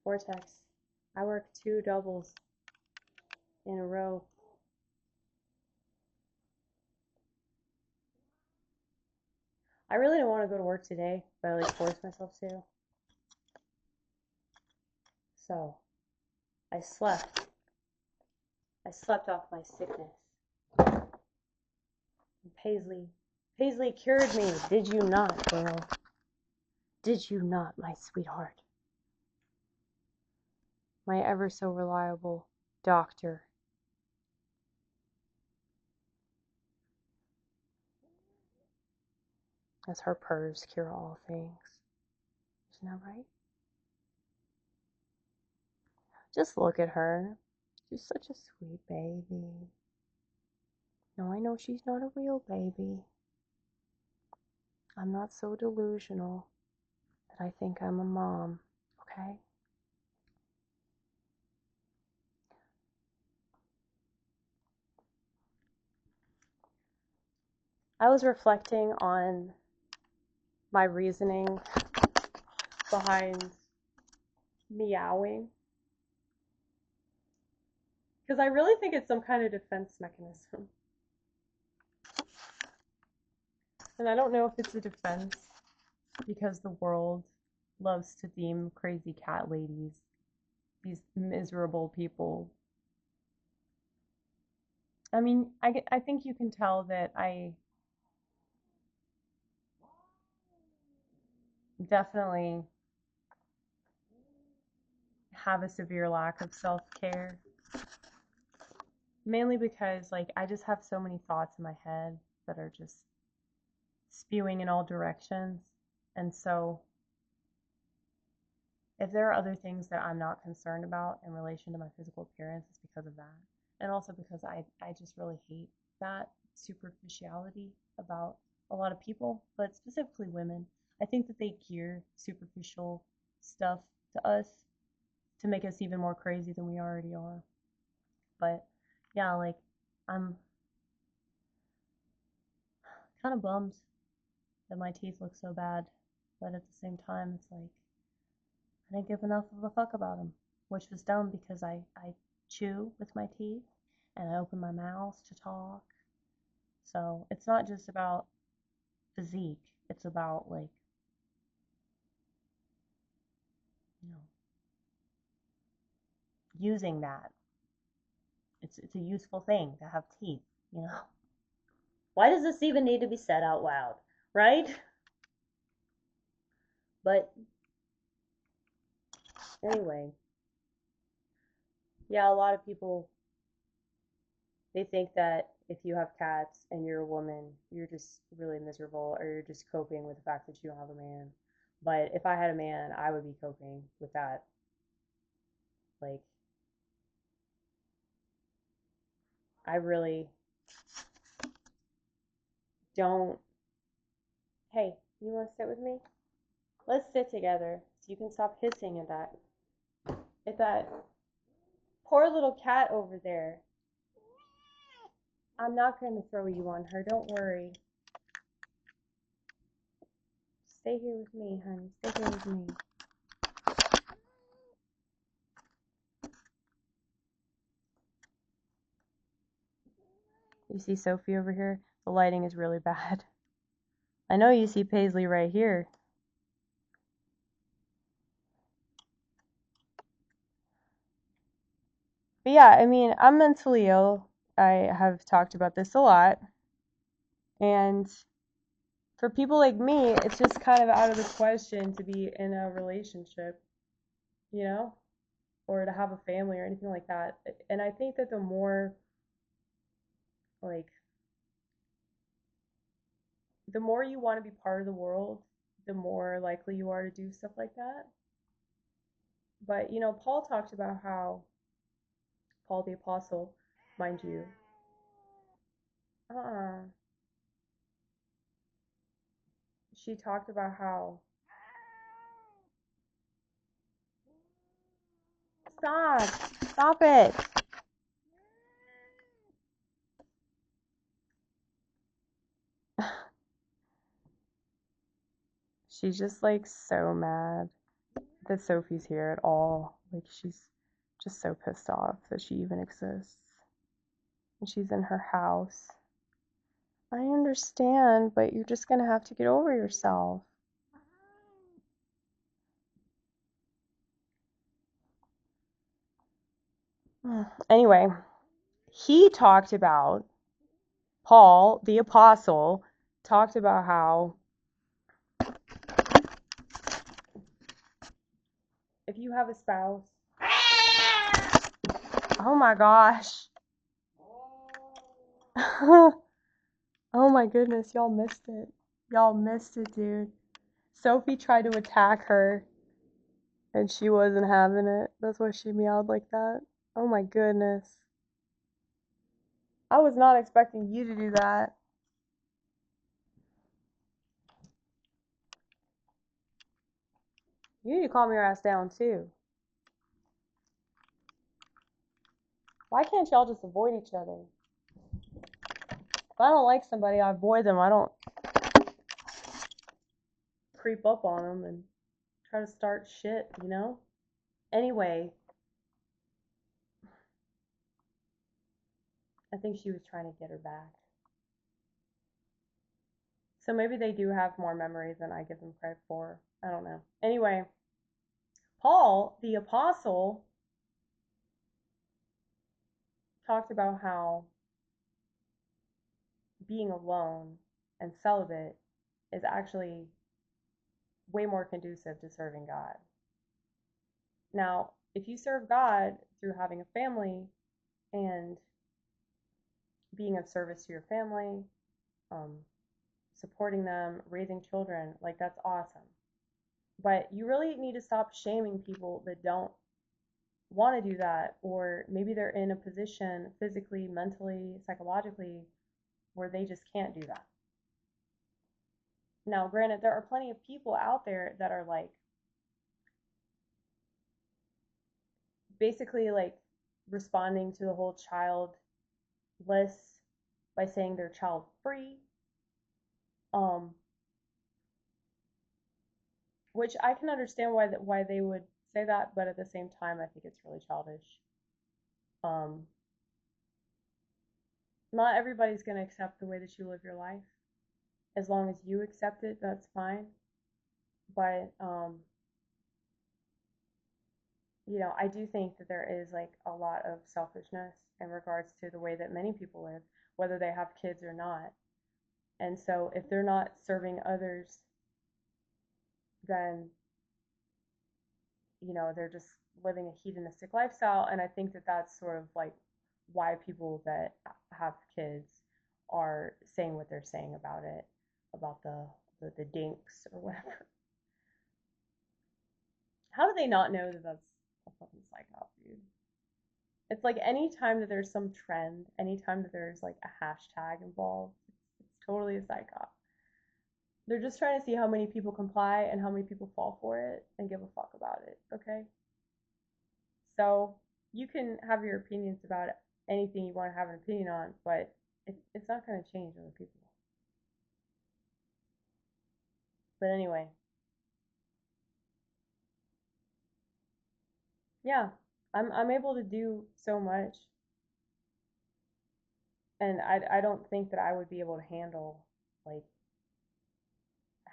Vortex. I work 2 doubles in a row. I really didn't want to go to work today, but I like forced myself to. So I slept. I slept off my sickness. And Paisley cured me. Did you not, girl? Did you not, my sweetheart? My ever so reliable doctor. As her purrs cure all things. Isn't that right? Just look at her. She's such a sweet baby. No, I know she's not a real baby. I'm not so delusional that I think I'm a mom, okay? I was reflecting on my reasoning behind meowing. Because I really think it's some kind of defense mechanism. And I don't know if it's a defense because the world loves to deem crazy cat ladies these miserable people. I mean, I think you can tell that I definitely have a severe lack of self-care. Mainly because, like, I just have so many thoughts in my head that are just spewing in all directions. And so, if there are other things that I'm not concerned about in relation to my physical appearance, it's because of that. And also because I just really hate that superficiality about a lot of people, but specifically women. I think that they gear superficial stuff to us to make us even more crazy than we already are. But yeah, like, I'm kind of bummed that my teeth look so bad, but at the same time, it's like I didn't give enough of a fuck about them, which was dumb because I chew with my teeth and I open my mouth to talk. So it's not just about physique, it's about, like, you know, using that. It's a useful thing to have teeth, you know. Why does this even need to be said out loud, right? But anyway, yeah, a lot of people, they think that if you have cats and you're a woman, you're just really miserable or you're just coping with the fact that you don't have a man. But if I had a man, I would be coping with that. Like, I really don't. Hey, you want to sit with me? Let's sit together so you can stop hissing at that poor little cat over there. I'm not going to throw you on her. Don't worry. Stay here with me, honey. Stay here with me. You see Sophie over here? The lighting is really bad. I know you see Paisley right here. But yeah, I mean, I'm mentally ill. I have talked about this a lot. And for people like me, it's just kind of out of the question to be in a relationship, you know, or to have a family or anything like that. And I think that the more, like, the more you want to be part of the world, the more likely you are to do stuff like that. But, you know, Paul talked about how, Paul the Apostle, mind you, she talked about how, stop it. She's just, like, so mad that Sophie's here at all. Like, she's just so pissed off that she even exists. And she's in her house. I understand, but you're just gonna have to get over yourself. Anyway, he talked about, Paul, the apostle, talked about how if you have a spouse, oh my gosh. Oh my goodness, y'all missed it. Y'all missed it, dude. Sophie tried to attack her, and she wasn't having it. That's why she meowed like that. Oh my goodness. I was not expecting you to do that. You need to calm your ass down, too. Why can't y'all just avoid each other? If I don't like somebody, I avoid them. I don't creep up on them and try to start shit, you know? Anyway, I think she was trying to get her back. So maybe they do have more memories than I give them credit for. I don't know. Anyway, Paul, the apostle, talked about how being alone and celibate is actually way more conducive to serving God. Now, if you serve God through having a family and being of service to your family, supporting them, raising children, like that's awesome. But you really need to stop shaming people that don't want to do that, or maybe they're in a position physically, mentally, psychologically where they just can't do that. Now, granted, there are plenty of people out there that are like basically like responding to the whole childless by saying they're child free, which I can understand why they would say that, but at the same time, I think it's really childish. Not everybody's gonna accept the way that you live your life. As long as you accept it, that's fine. But you know, I do think that there is like a lot of selfishness in regards to the way that many people live, whether they have kids or not. And so if they're not serving others, then you know, they're just living a hedonistic lifestyle. And I think that that's sort of like why people that have kids are saying what they're saying about it, about the dinks or whatever. How do they not know that that's a fucking psychopath, dude? It's like anytime that there's some trend, anytime that there's like a hashtag involved, it's totally a psychopath. They're just trying to see how many people comply and how many people fall for it and give a fuck about it, okay? So you can have your opinions about anything you want to have an opinion on, but it's not going to change other people. But anyway, yeah, I'm able to do so much, and I don't think that I would be able to handle like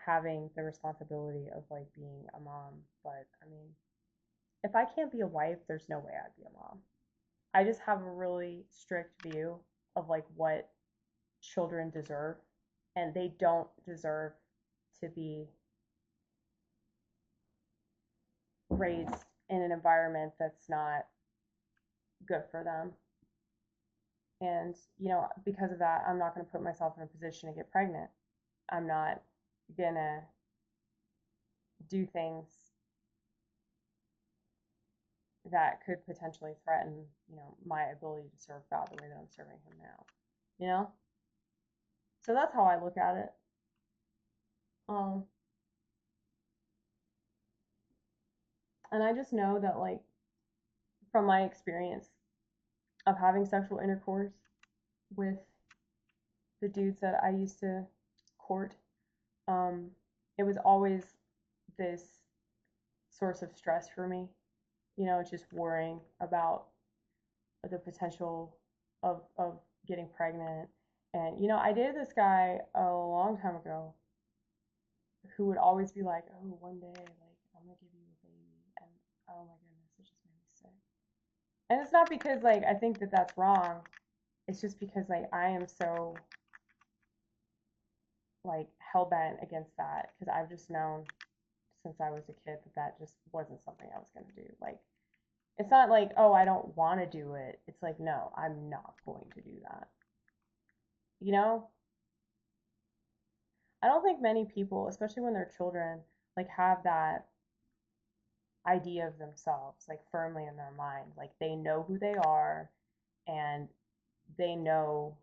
having the responsibility of like being a mom. But I mean, if I can't be a wife, there's no way I'd be a mom. I just have a really strict view of like what children deserve, and they don't deserve to be raised in an environment that's not good for them. And, you know, because of that, I'm not going to put myself in a position to get pregnant. I'm not going to do things that could potentially threaten, you know, my ability to serve God the way that I'm serving Him now. You know? So that's how I look at it. And I just know that, like, from my experience of having sexual intercourse with the dudes that I used to court, it was always this source of stress for me. You know, just worrying about the potential of getting pregnant. And you know, I dated this guy a long time ago who would always be like, "Oh, one day, like I'm gonna give you a baby," and oh my goodness, it just made me sick. And it's not because like I think that that's wrong. It's just because like I am so like hell bent against that because I've just known since I was a kid that that just wasn't something I was gonna do. Like it's not like, oh, I don't want to do it. It's like, no, I'm not going to do that. You know, I don't think many people, especially when they're children, like have that idea of themselves like firmly in their mind. Like they know who they are and they know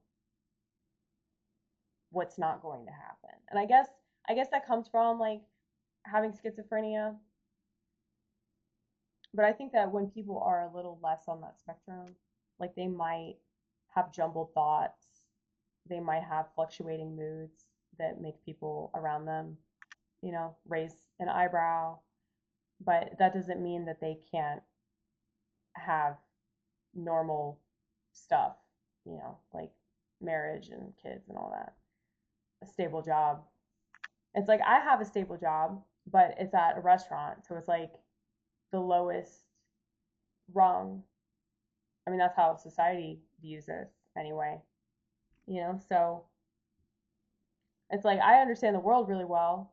what's not going to happen. And I guess that comes from like having schizophrenia. But I think that when people are a little less on that spectrum, like they might have jumbled thoughts, they might have fluctuating moods that make people around them, you know, raise an eyebrow. But that doesn't mean that they can't have normal stuff, you know, like marriage and kids and all that, a stable job. It's like I have a stable job, but it's at a restaurant. So it's like the lowest rung. I mean, that's how society views this anyway, you know? So it's like I understand the world really well,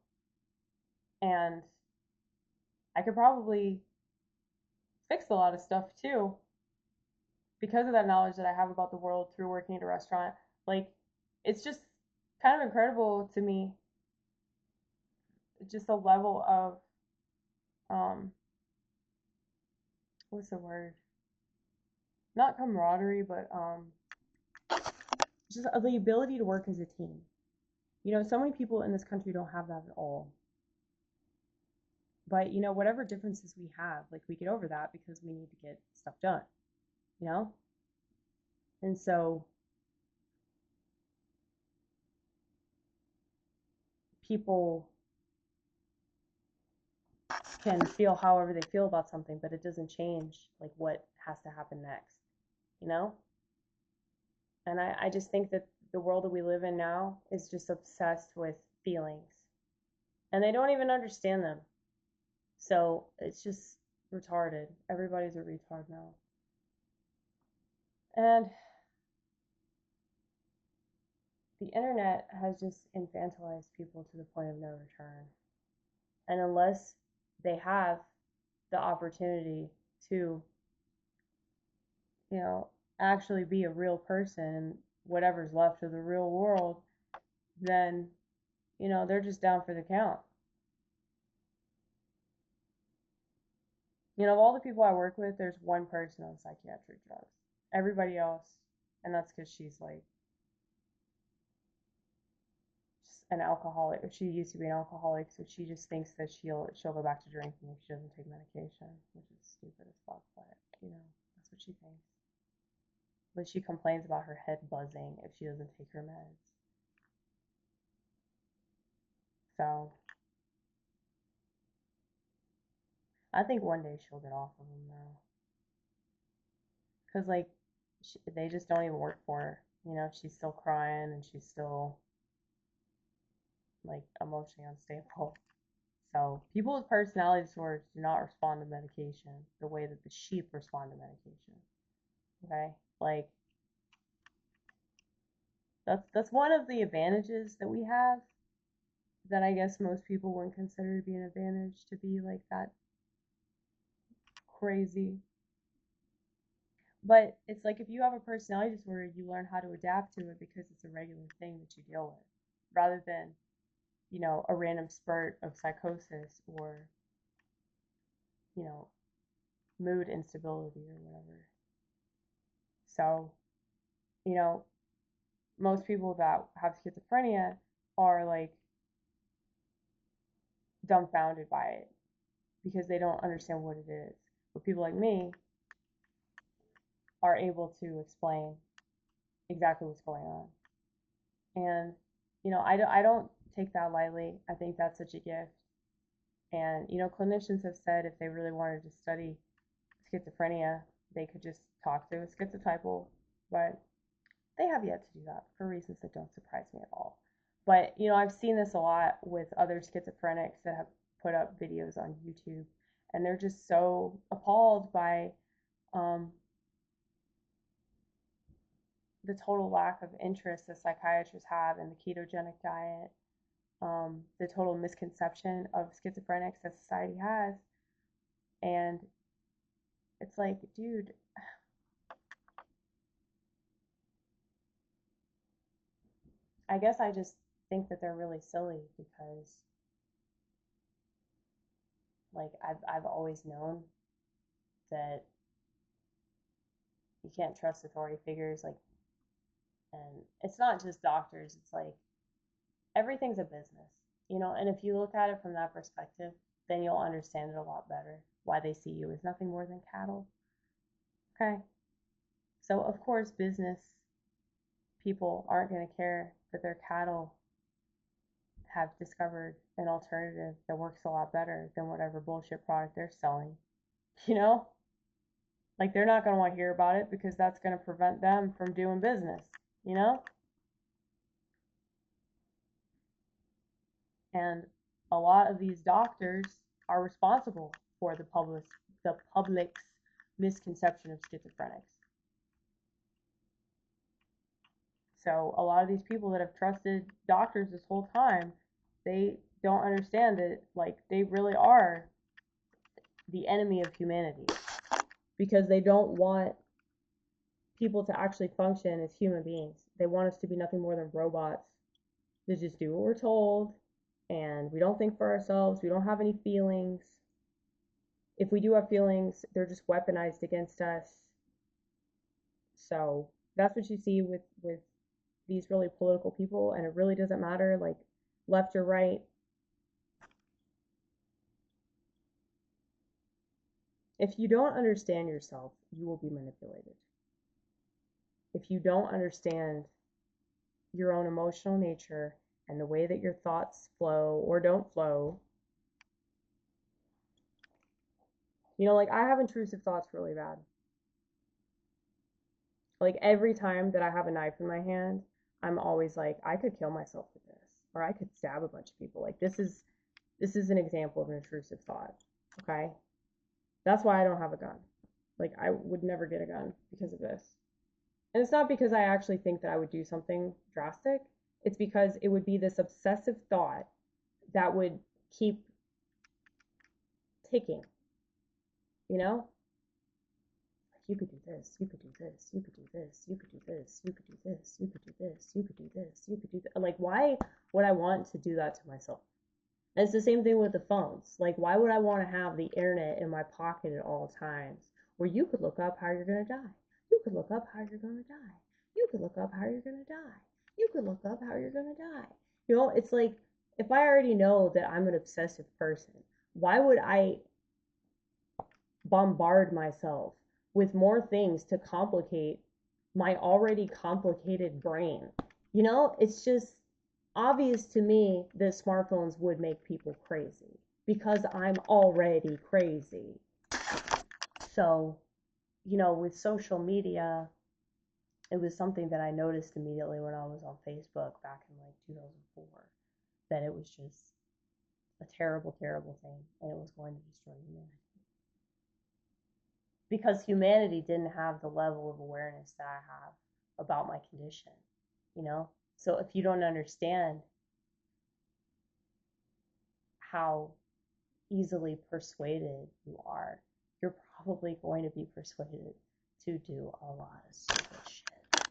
and I could probably fix a lot of stuff too because of that knowledge that I have about the world through working at a restaurant. Like, it's just kind of incredible to me, just the level of, what's the word? Not camaraderie, but just the ability to work as a team. You know, so many people in this country don't have that at all. But, you know, whatever differences we have, like we get over that because we need to get stuff done, you know? And so people can feel however they feel about something, but it doesn't change like what has to happen next, you know? And I just think that the world that we live in now is just obsessed with feelings. And they don't even understand them. So it's just retarded. Everybody's a retard now. And the internet has just infantilized people to the point of no return. And unless they have the opportunity to, you know, actually be a real person in whatever's left of the real world, then, you know, they're just down for the count. You know, of all the people I work with, there's one person on psychiatric drugs. Everybody else, and that's because she's like an alcoholic. She used to be an alcoholic, so she just thinks that she'll go back to drinking if she doesn't take medication, which is stupid as fuck. But you know, that's what she thinks. But she complains about her head buzzing if she doesn't take her meds. So I think one day she'll get off of them though, because like they just don't even work for her. You know, she's still crying and she's still like emotionally unstable. So people with personality disorders do not respond to medication the way that the sheep respond to medication. Okay? Like that's one of the advantages that we have that I guess most people wouldn't consider to be an advantage, to be like that crazy. But it's like if you have a personality disorder, you learn how to adapt to it because it's a regular thing that you deal with, rather than, you know, a random spurt of psychosis or, you know, mood instability or whatever. So, you know, most people that have schizophrenia are like dumbfounded by it because they don't understand what it is. But people like me are able to explain exactly what's going on. And, you know, I don't take that lightly. I think that's such a gift. And, clinicians have said if they really wanted to study schizophrenia, they could just talk to a schizotypal, but they have yet to do that for reasons that don't surprise me at all. But, I've seen this a lot with other schizophrenics that have put up videos on YouTube, and they're just so appalled by the total lack of interest that psychiatrists have in the ketogenic diet, the total misconception of schizophrenics that society has. And it's like, dude, I guess I just think that they're really silly because, like, I've always known that you can't trust authority figures, like, and it's not just doctors, it's like everything's a business, and if you look at it from that perspective, then you'll understand it a lot better, why they see you as nothing more than cattle. Okay? So, of course, business people aren't going to care that their cattle have discovered an alternative that works a lot better than whatever bullshit product they're selling. You know? Like, they're not going to want to hear about it because that's going to prevent them from doing business, And a lot of these doctors are responsible for the public's misconception of schizophrenics. So a lot of these people that have trusted doctors this whole time, they don't understand that, like, they really are the enemy of humanity, because they don't want people to actually function as human beings. They want us to be nothing more than robots that just do what we're told, and we don't think for ourselves. We don't have any feelings. If we do have feelings, they're just weaponized against us. So that's what you see with these really political people, and it really doesn't matter, like, left or right. If you don't understand yourself, you will be manipulated. If you don't understand your own emotional nature and the way that your thoughts flow or don't flow, like, I have intrusive thoughts really bad. Like, every time that I have a knife in my hand, I'm always like, I could kill myself with this, or I could stab a bunch of people. Like, this is an example of an intrusive thought. Okay? That's why I don't have a gun. Like, I would never get a gun because of this. And it's not because I actually think that I would do something drastic. It's because it would be this obsessive thought that would keep ticking. You could do this, you could do this, you could do this, you could do this, you could do this, you could do this, you could do this, you could do that. Like, why would I want to do that to myself? And it's the same thing with the phones. Like, why would I want to have the internet in my pocket at all times, where you could look up how you're going to die? You could look up how you're going to die. You could look up how you're going to die. You could look up how you're going to die. It's like, if I already know that I'm an obsessive person, why would I bombard myself with more things to complicate my already complicated brain? It's just obvious to me that smartphones would make people crazy because I'm already crazy. So, with social media, it was something that I noticed immediately when I was on Facebook back in like 2004, that it was just a terrible, terrible thing, and it was going to destroy humanity. Because humanity didn't have the level of awareness that I have about my condition, So if you don't understand how easily persuaded you are, you're probably going to be persuaded to do a lot of stupid shit.